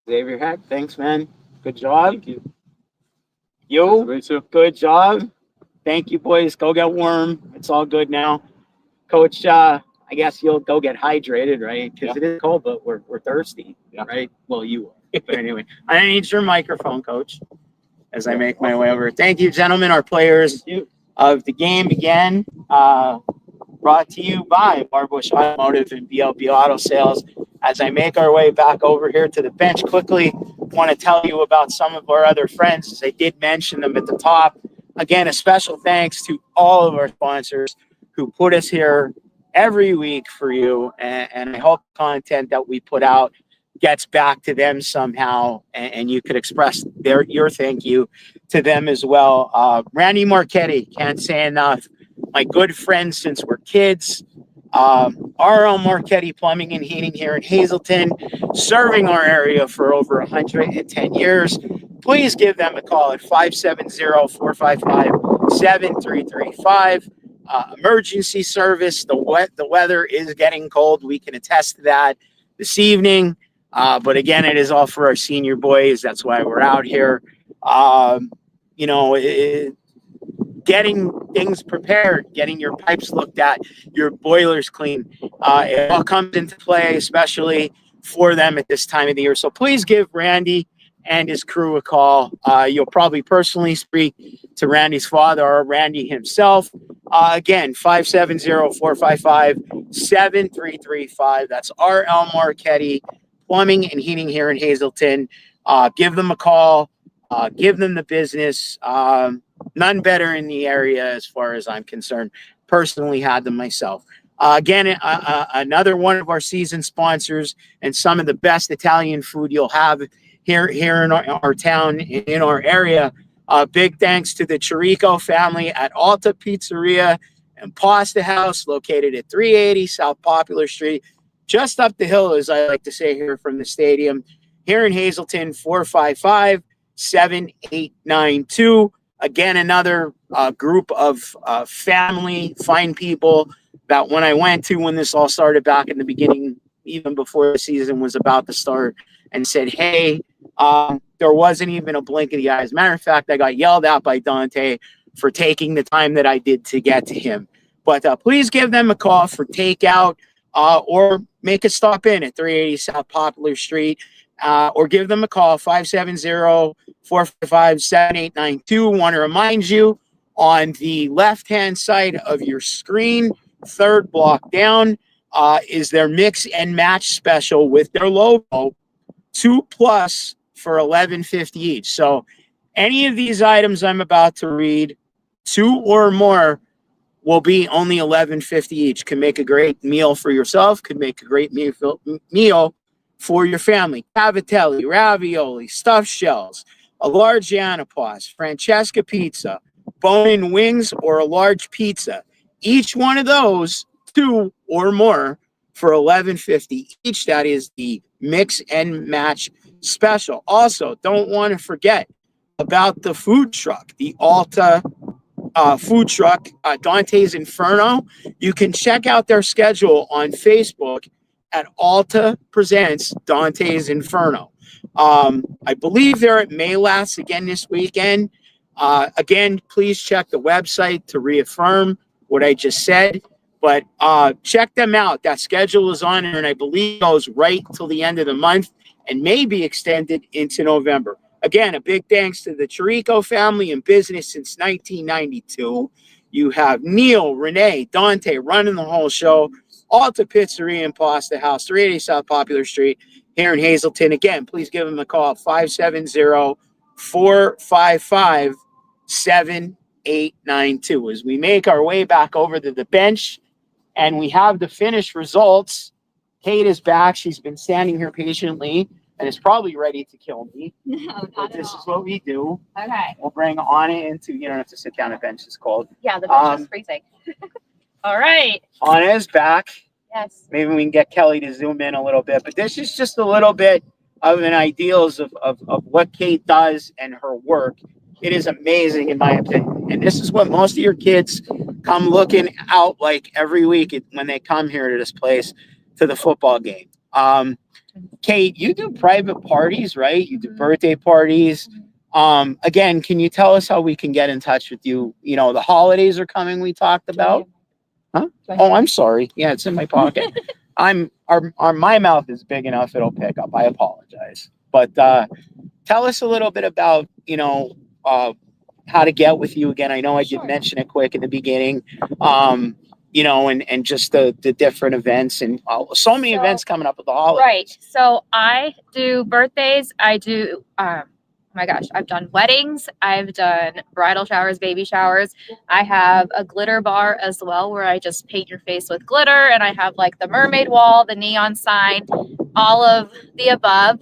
Xavier Heck, thanks, man. Good job. Thank you. You, Great too. good job. Thank you, boys. Go get warm. It's all good now. Coach, I guess you'll go get hydrated, right? Because it is cold, but we're thirsty, right? Well, you are. But anyway, I need your microphone, Coach, as I make my way over. Thank you, gentlemen, our players of the game again. Brought to you by Barbush Automotive and BLB Auto Sales. As I make our way back over here to the bench quickly, want to tell you about some of our other friends, as I did mention them at the top. Again, a special thanks to all of our sponsors who put us here every week for you, and I hope content that we put out gets back to them somehow, and you could express your thank you to them as well. Randy Marchetti, can't say enough. My good friend since we're kids. R.L. Marchetti Plumbing and Heating here in Hazleton, serving our area for over 110 years. Please give them a call at 570-455-7335. Emergency service. The weather is getting cold. We can attest to that this evening. But again, it is all for our senior boys. That's why we're out here. Getting things prepared, getting your pipes looked at, your boilers clean. It all comes into play, especially for them at this time of the year. So please give Randy and his crew a call. You'll probably personally speak to Randy's father or Randy himself. Again, 570-455-7335. That's R.L. Marchetti Plumbing and Heating here in Hazleton. Give them a call. Give them the business. None better in the area as far as I'm concerned. Personally had them myself. Again, another one of our season sponsors and some of the best Italian food you'll have here in our town, in our area. Big thanks to the Chirico family at Alta Pizzeria and Pasta House, located at 380 South Popular Street, just up the hill, as I like to say here from the stadium, here in Hazleton, 455-7892. Again, another group of family, fine people that when I went to, when this all started back in the beginning, even before the season was about to start, and said, hey, there wasn't even a blink of the eye. As a matter of fact, I got yelled at by Dante for taking the time that I did to get to him. But please give them a call for takeout or make a stop in at 380 South Popular Street. Or give them a call, 570-455-7892. Want to remind you, on the left-hand side of your screen, third block down, is their mix and match special with their logo, 2+ for $11.50 each. So any of these items I'm about to read, 2 or more, will be only $11.50 each. Can make a great meal for yourself, could make a great meal for your family. Cavatelli, ravioli, stuffed shells, a large Yanapos, Francesca pizza, bone-in wings, or a large pizza. Each one of those, 2 or more, for $11.50 each. That is the mix and match special. Also, don't want to forget about the food truck, the Alta food truck, Dante's Inferno. You can check out their schedule on Facebook at Alta Presents Dante's Inferno. I believe they're at Maylast again this weekend. Again, please check the website to reaffirm what I just said. But check them out. That schedule is on there, and I believe goes right till the end of the month and may be extended into November. Again, a big thanks to the Chirico family in business since 1992. You have Neil, Renee, Dante running the whole show. Alta Pizzeria and Pasta House, 380 South Popular Street here in Hazleton. Again, please give them a call, 570-455-7892. As we make our way back over to the bench and we have the finished results, Kate is back. She's been standing here patiently and is probably ready to kill me. No, But this is what we do. Okay. We'll bring Anna into, you don't have to sit down, a bench is cold. Yeah, the bench is freezing. All right. Anna is back. Yes. Maybe we can get Kelly to zoom in a little bit, but this is just a little bit of an ideals of what Kate does and her work. It is amazing in my opinion. And this is what most of your kids come looking out like every week when they come here to this place, to the football game. Kate, you do private parties, right? You do birthday parties. Again, can you tell us how we can get in touch with you? You know, the holidays are coming, we talked about. Huh? Oh, I'm sorry. Yeah, it's in my pocket. My mouth is big enough, it'll pick up. I apologize. But tell us a little bit about, how to get with you again. I know I did mention it quick in the beginning. And just the different events and so many events coming up with the holidays. Right. So I do birthdays. I do, oh my gosh, I've done weddings. I've done bridal showers, baby showers. I have a glitter bar as well where I just paint your face with glitter. And I have like the mermaid wall, the neon sign, all of the above.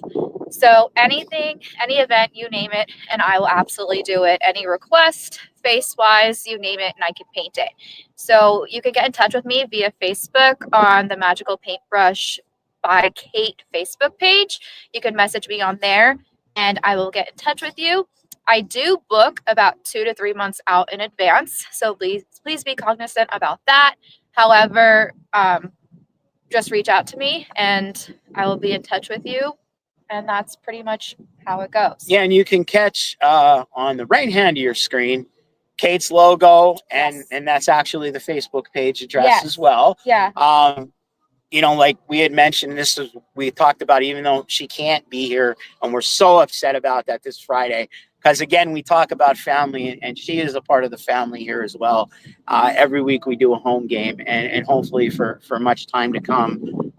So anything, any event, you name it, and I will absolutely do it. Any request, face-wise, you name it, and I can paint it. So you can get in touch with me via Facebook on the Magical Paintbrush by Kate Facebook page. You can message me on there, and I will get in touch with you. I do book about 2 to 3 months out in advance, so please be cognizant about that. However, just reach out to me, and I will be in touch with you. And that's pretty much how it goes. Yeah, and you can catch on the right hand of your screen Kate's logo, and that's actually the Facebook page address as well. Yeah. Like we had mentioned, we talked about, even though she can't be here, and we're so upset about that this Friday, because again, we talk about family, and she is a part of the family here as well. Every week we do a home game, and hopefully for much time to come.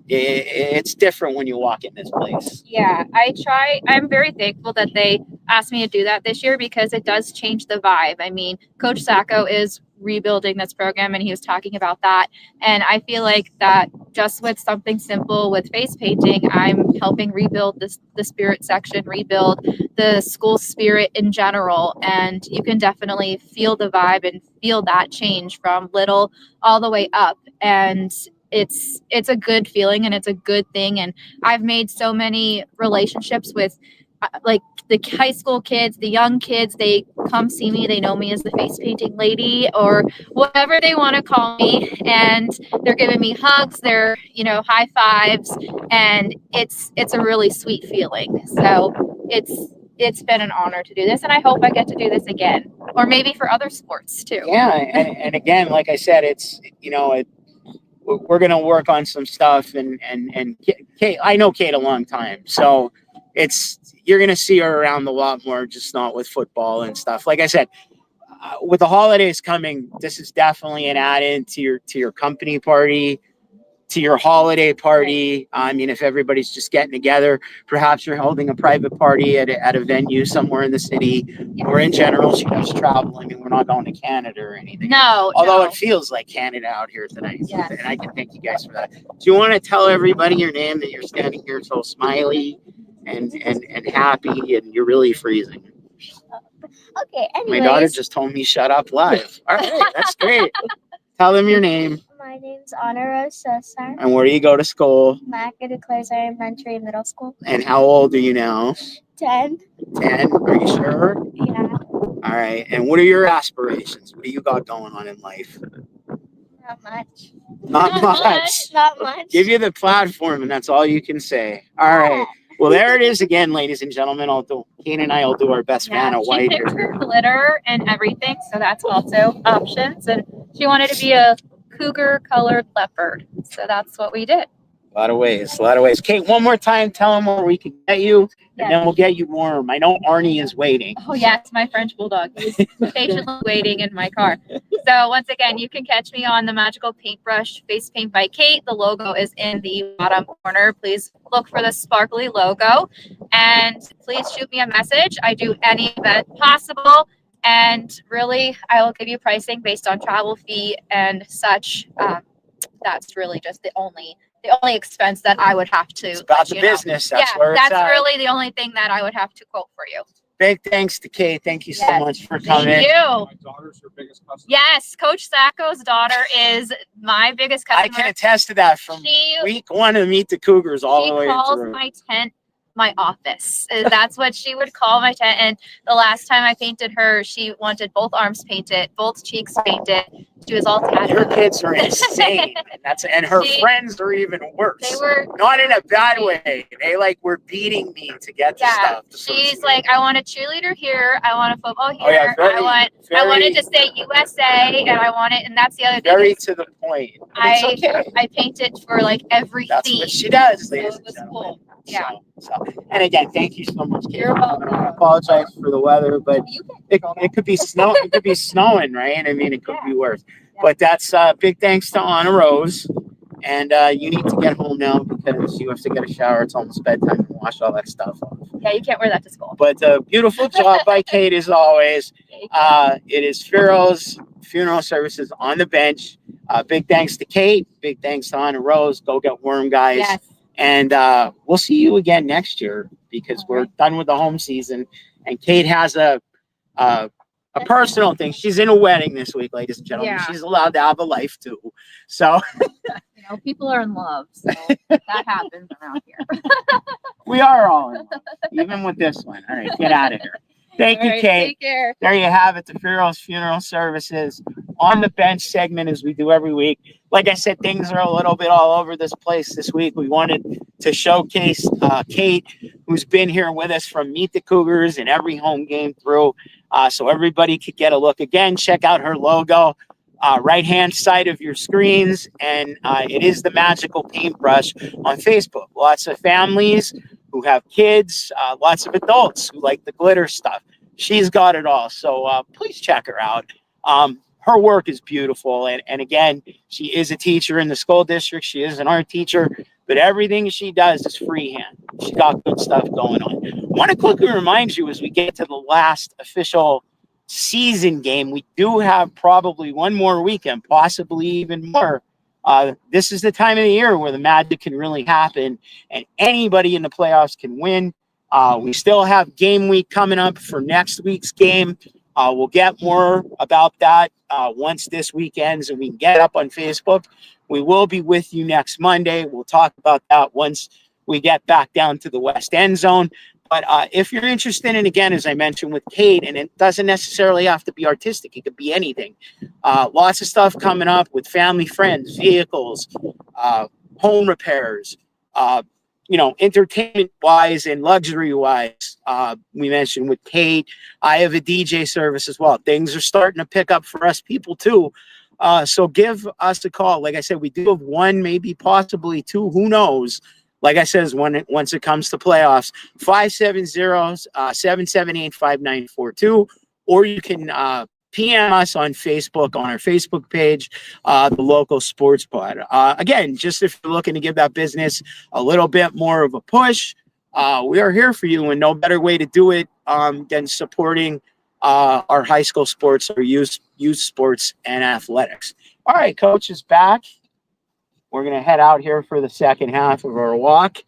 It's different when you walk in this place. Yeah, I'm very thankful that they asked me to do that this year, because it does change the vibe. I mean, Coach Sacco is rebuilding this program, and he was talking about that. And I feel like that just with something simple with face painting, I'm helping rebuild the spirit section, rebuild the school spirit in general. And you can definitely feel the vibe and feel that change from little all the way up. And it's a good feeling, and it's a good thing. And I've made so many relationships with like the high school kids, the young kids. They come see me, they know me as the face painting lady or whatever they want to call me, and they're giving me hugs, they're high fives, and it's a really sweet feeling. So it's been an honor to do this, and I hope I get to do this again, or maybe for other sports too. Yeah, and again, like I said, it's we're gonna work on some stuff, and Kate, I know Kate a long time, so you're gonna see her around a lot more, just not with football and stuff. Like I said, with the holidays coming, this is definitely an add-in to your company party, to your holiday party. I mean, if everybody's just getting together, perhaps you're holding a private party at a venue somewhere in the city, or in general, she does travel. I mean, we're not going to Canada or anything. No. Although it feels like Canada out here tonight. Yes. And I can thank you guys for that. Do you want to tell everybody your name, that you're standing here so smiley and happy, and you're really freezing. Okay, My daughter anyways. just told me shut up live. All right, that's great. Tell them your name. My name's Anna Rose Sosar. And where do you go to school? Maca declares elementary and middle school. And how old are you now? 10. 10. Are you sure? Yeah. All right. And what are your aspirations? What do you got going on in life? Not much. Not much. Not much. Give you the platform, and that's all you can say. All right. Well, there it is again, ladies and gentlemen. Kane and I will do our best Yeah, Vanna she White picked here. her glitter and everything, so that's also options. And she wanted to be a cougar colored leopard, so that's what we did. A lot of ways. A lot of ways. Kate, one more time, tell them where we can get you, and Yes. then we'll get you warm. I know Arnie is waiting. Oh yes, my French bulldog. He's patiently waiting in my car. So once again, you can catch me on the Magical Paintbrush Face Paint by Kate. The logo is in the bottom corner. Please look for the sparkly logo, and please shoot me a message. I do any event possible, and really, I will give you pricing based on travel fee and such. That's really just the only expense that I would have to. It's about the let you know. business. That's Yeah, where it's that's at. really the only thing that I would have to quote for you. Big thanks to Kate. Thank you so Yes. much for coming. Thank you. My daughter's her biggest customer. Yes, Coach Sacco's daughter is my biggest customer. I can attest to that from week one to Meet the Cougars all the way She calls through. my tent my office. That's what she would call my tent. And the last time I painted her, she wanted both arms painted, both cheeks painted. She was all tatted. Your kids are insane. And her friends are even worse. They were not in a bad way. They were beating me to get to stuff. She's like, I want a cheerleader here. I want a football here. Oh, yeah, I wanted to say USA, and I want it. And that's the other thing. Very to the point. I painted for every That's theme. what she does, So ladies it and was gentlemen. cool. Yeah. And again, thank you so much, Kate. I apologize for the weather, but it could be snow. It could be snowing, right? I mean, it could be worse. But that's big thanks to Anna Rose. And you need to get home now because you have to get a shower. It's almost bedtime and wash all that stuff off. Yeah, you can't wear that to school. But beautiful job by Kate as always. It is Firo's Funeral Services on the bench. Big thanks to Kate. Big thanks to Anna Rose. Go get warm, guys. Yes. And we'll see you again next year because we're done with the home season. And Kate has a personal thing. She's in a wedding this week, ladies and gentlemen. Yeah. She's allowed to have a life too. So People are in love, so that happens around here. we are all in love, even with this one. All right, get out of here. Thank you, All right, Kate. take care. There you have it, the Firo's Funeral Services on the bench segment as we do every week. Like I said, things are a little bit all over this place this week. We wanted to showcase Kate, who's been here with us from Meet the Cougars and every home game through, so everybody could get a look. Again, check out her logo, right-hand side of your screens, and it is the Magical Paintbrush on Facebook. Lots of families who have kids, lots of adults who like the glitter stuff. She's got it all. So please check her out. Her work is beautiful. And again, she is a teacher in the school district. She is an art teacher, but everything she does is freehand. She got good stuff going on. I want to quickly remind you as we get to the last official season game, we do have probably one more weekend, possibly even more. This is the time of the year where the magic can really happen and anybody in the playoffs can win. We still have game week coming up for next week's game. We'll get more about that once this week ends and we can get up on Facebook. We will be with you next Monday. We'll talk about that once we get back down to the West End zone. But if you're interested in, again, as I mentioned with Kate, and it doesn't necessarily have to be artistic, it could be anything. Lots of stuff coming up with family, friends, vehicles, home repairs, entertainment wise and luxury wise. We mentioned with Kate, I have a DJ service as well. Things are starting to pick up for us people too. So give us a call. Like I said, we do have one, maybe possibly two, who knows? Like I said, once it comes to playoffs, 570-778-5942, or you can PM us on Facebook, on our Facebook page, the local sports pod. Again, just if you're looking to give that business a little bit more of a push, we are here for you, and no better way to do it than supporting our high school sports, our youth sports, and athletics. All right, Coach is back. We're going to head out here for the second half of our walk.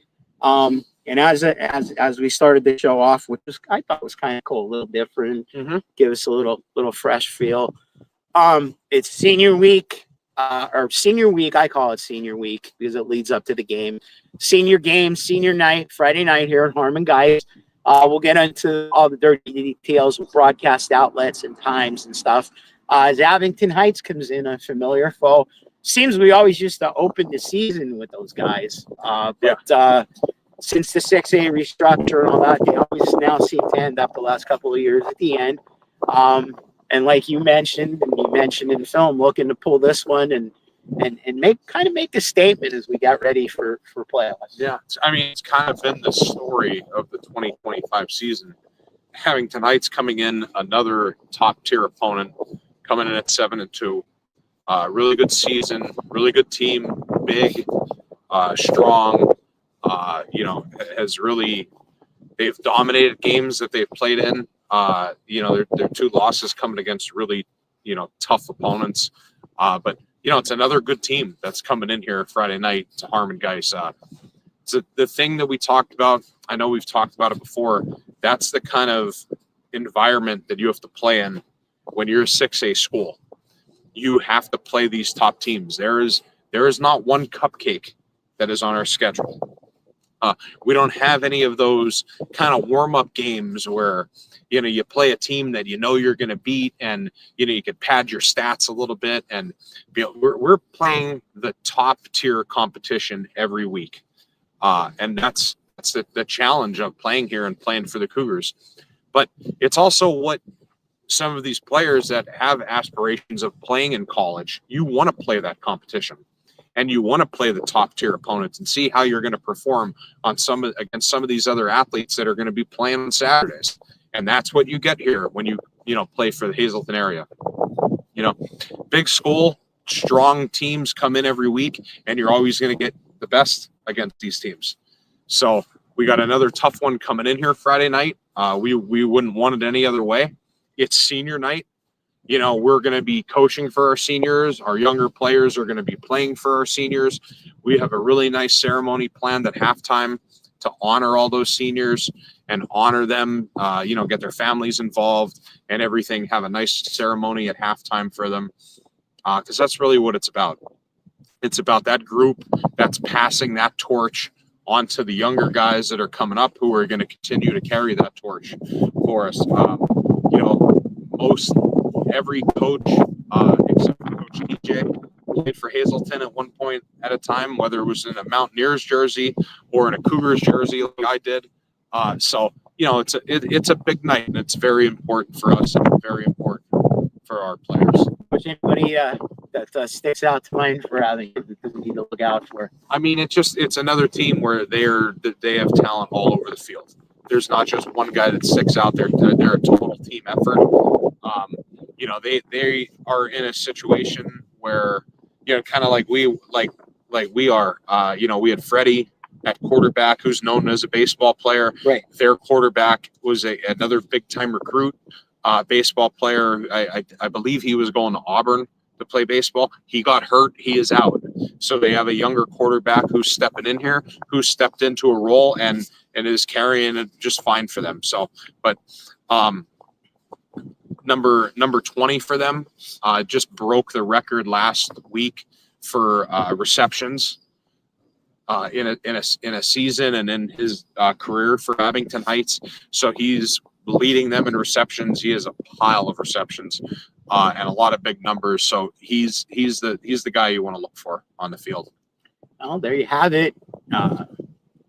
And as we started the show off, which was I thought was kind of cool, a little different, give us a little fresh feel. It's senior week, or senior week. I call it senior week because it leads up to the game. Senior game, senior night, Friday night here at Harmon Guys. We'll get into all the dirty details with broadcast outlets and times and stuff. As Abington Heights comes in, a familiar foe. Seems we always used to open the season with those guys. But since the 6A restructure and all that, they always now seem to end up the last couple of years at the end. And like you mentioned, and you mentioned in the film, looking to pull this one and make a statement as we get ready for playoffs. Yeah, I mean, it's kind of been the story of the 2025 season. Abington Heights coming in, another top tier opponent, coming in at 7-2. Really good season, really good team, big, strong. They've dominated games that they've played in. Their 2 losses coming against really, tough opponents. But it's another good team that's coming in here Friday night to Harmon Guys. It's the thing that we talked about. I know we've talked about it before. That's the kind of environment that you have to play in when you're a 6A school. You have to play these top teams. There is not one cupcake that is on our schedule. We don't have any of those kind of warm-up games where, you play a team that you're going to beat and, you can pad your stats a little bit. And we're playing the top-tier competition every week. And that's the challenge of playing here and playing for the Cougars. But it's also what some of these players that have aspirations of playing in college, you want to play that competition. And you want to play the top tier opponents and see how you're going to perform against some of these other athletes that are going to be playing on Saturdays. And that's what you get here when you play for the Hazleton area. Big school, strong teams come in every week, and you're always going to get the best against these teams. So we got another tough one coming in here Friday night. We wouldn't want it any other way. It's senior night. We're going to be coaching for our seniors. Our younger players are going to be playing for our seniors. We have a really nice ceremony planned at halftime to honor all those seniors and honor them, get their families involved and everything. Have a nice ceremony at halftime for them because that's really what it's about. It's about that group that's passing that torch onto the younger guys that are coming up who are going to continue to carry that torch for us. Most every coach, except for Coach DJ, played for Hazleton at one point at a time, whether it was in a Mountaineers jersey or in a Cougars jersey like I did. So it's a big night, and it's very important for us and very important for our players. Which anybody that sticks out to mind for Abington that we need to look out for? I mean, it's another team where they have talent all over the field. There's not just one guy that sticks out there. They're a total team effort. They are in a situation where, kind of like we are. We had Freddie at quarterback, who's known as a baseball player. Right. Their quarterback was another big time recruit, baseball player. I believe he was going to Auburn to play baseball. He got hurt. He is out. So they have a younger quarterback who's stepping in here, who stepped into a role and is carrying it just fine for them. So, but number 20 for them just broke the record last week for receptions in a season and in his career for Abington Heights. So he's leading them in receptions. He has a pile of receptions and a lot of big numbers. So he's the guy you want to look for on the field. Well, there you have it.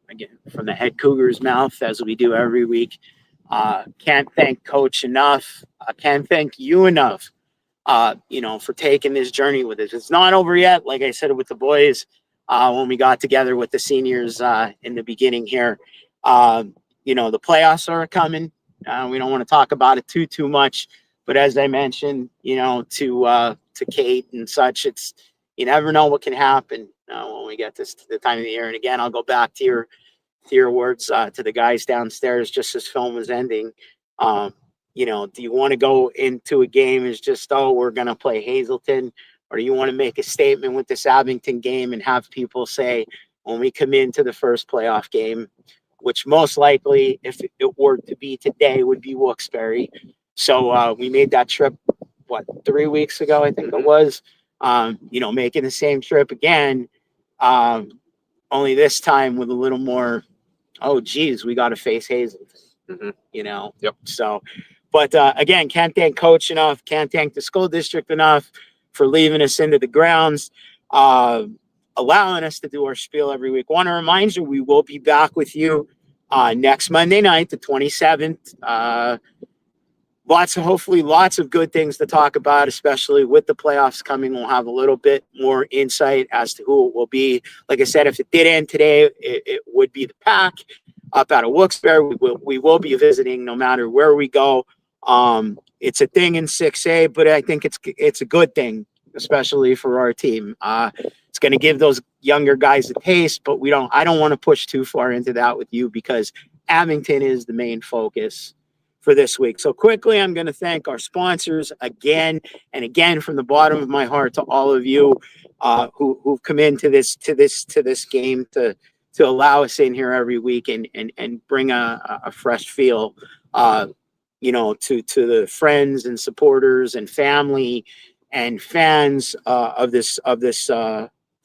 Again, from the head Cougar's mouth, as we do every week. Can't thank Coach enough. Can't thank you enough, for taking this journey with us. It's not over yet. Like I said with the boys, when we got together with the seniors in the beginning here, the playoffs are coming. We don't want to talk about it too much, but as I mentioned, to Kate and such, you never know what can happen when we get this to the time of the year. And again, I'll go back to your words to the guys downstairs just as film was ending. Do you want to go into a game as just, we're going to play Hazleton, or do you want to make a statement with this Abington game and have people say, when we come into the first playoff game, which most likely, if it were to be today, would be Wilkes-Barre. So we made that trip, 3 weeks ago, I think it was. Making the same trip again, only this time with a little more, oh, geez, we got to face Hazleton. Yep. So, but again, can't thank coach enough, can't thank the school district enough for leaving us into the grounds, allowing us to do our spiel every week. Want to remind you, we will be back with you next Monday night, the 27th. Hopefully lots of good things to talk about, especially with the playoffs coming. We'll have a little bit more insight as to who it will be. Like I said, if it did end today, it would be the Pack up out of Wilkes-Barre. We will be visiting no matter where we go. It's a thing in 6A, but I think it's a good thing, especially for our team. It's going to give those younger guys a taste, but I don't want to push too far into that with you because Abington is the main focus for this week. So quickly, I'm going to thank our sponsors again and again from the bottom of my heart to all of you who've come into this game to allow us in here every week and bring a fresh feel, to the friends and supporters and family and fans of this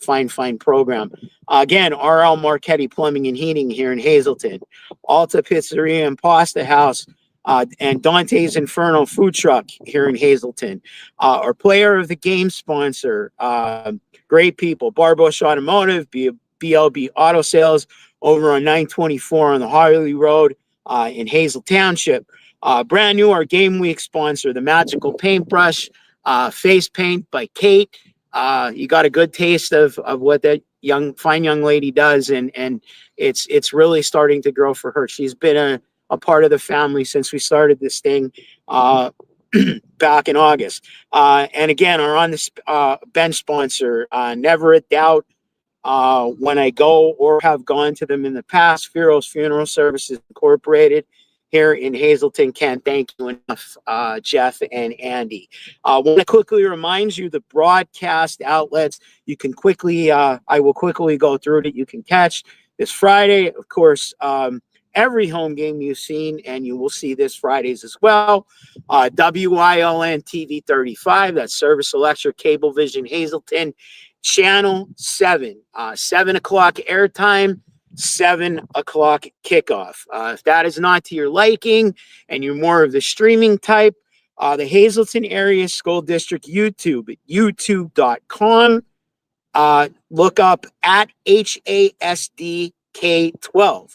fine program. Again, RL Marchetti Plumbing and Heating here in Hazleton, Alta Pizzeria and Pasta House, and Dante's Inferno Food Truck here in Hazleton. Our player of the game sponsor, great people, Barbush Automotive, BLB Auto Sales over on 924 on the Harley Road in Hazel Township. Brand new, our game week sponsor, the Magical Paintbrush Face Paint by Kate. You got a good taste of what that fine young lady does, and it's really starting to grow for her. She's been a part of the family since we started this thing back in August. And again, our on this bench sponsor, never a doubt when I go or have gone to them in the past, Firo's Funeral Services Incorporated here in Hazleton. Can't thank you enough, Jeff and Andy. I want to quickly remind you the broadcast outlets. You can quickly, I will quickly go through it. You can catch this Friday, of course, every home game you've seen, and you will see this Fridays as well. WILN TV 35, that's Service Electric Cablevision Hazleton, Channel 7, 7 o'clock airtime, 7 o'clock kickoff. If that is not to your liking and you're more of the streaming type, the Hazleton Area School District YouTube at youtube.com. Look up at HASDK12.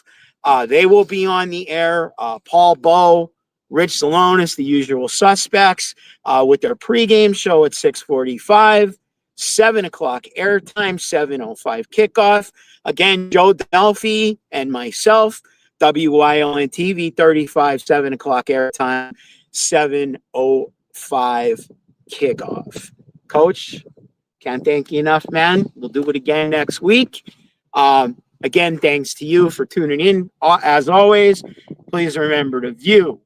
They will be on the air. Paul Bowe, Rich Salonis, the usual suspects, with their pregame show at 6:45, 7 o'clock airtime, 7:05 kickoff. Again, Joe Delphi and myself, WILN TV 35, 7 o'clock airtime, 7:05 kickoff. Coach, can't thank you enough, man. We'll do it again next week. Again, thanks to you for tuning in. As always, please remember to view,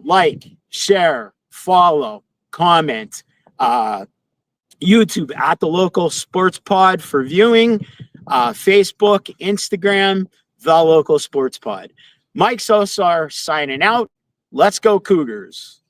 like, share, follow, comment. YouTube at the local sports pod for viewing. Facebook, Instagram, the local sports pod. Mike Sosar signing out. Let's go Cougars.